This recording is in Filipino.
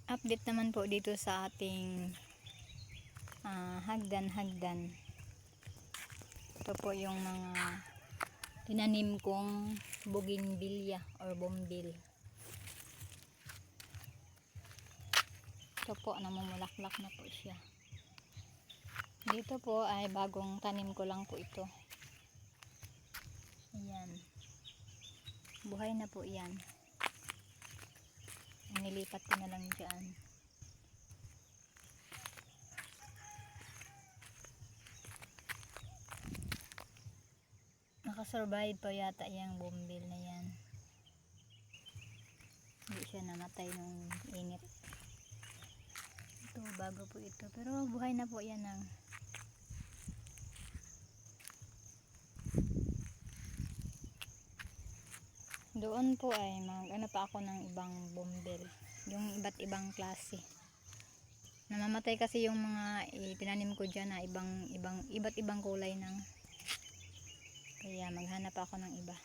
Update naman po dito sa ating hagdan. Ito po yung mga tinanim kong bougainvillea or bombil. Ito po, namumulaklak na po siya. Dito po ay bagong tanim ko lang po ito. Ayan. Buhay na po yan. Nilipat ko na lang dyan. Nakasurvive pa yata yung bombil na yan. Hindi siya namatay nung init. Ito, bago po ito. Pero buhay na po yan ng doon po ay ano pa ako ng ibang bombil. Yung iba't ibang klase. Namamatay kasi yung mga tinanim ko dyan na iba't ibang kulay ng. Kaya maghanap ako ng iba.